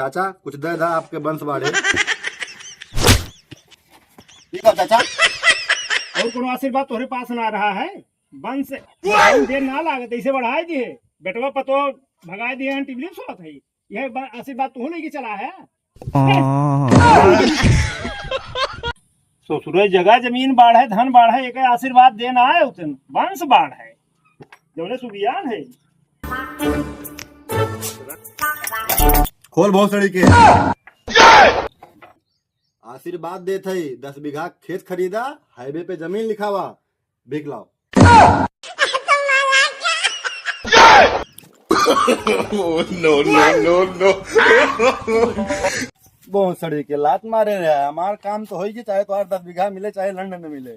चाचा कुछ दे दा आपके वंश बाढ़े। ठीक है चाचा। और कोनो आशीर्वाद तोहरे पास ना रहा है वंश देर ना लागत ऐसे बढ़ाई दिए बेटवा पतो भगाई दिए हैं टिबली सोत है यह आशीर्वाद तू नहीं की चला है। ससुर जगह जमीन बाढ़ है धन बाढ़ है एक आशीर्वाद देना है उतन वंश बाढ़ है जौने सुबियान है। खोल बहुत सड़ी के आशीर्वाद दे थे 10 बीघा खेत खरीदा हाईवे पे जमीन लिखावा बिक लाओ। नो नो नो नो बहुत सड़ी के लात मारे रहे हमार काम तो होगी चाहे तो 10 बीघा मिले चाहे लंदन में मिले।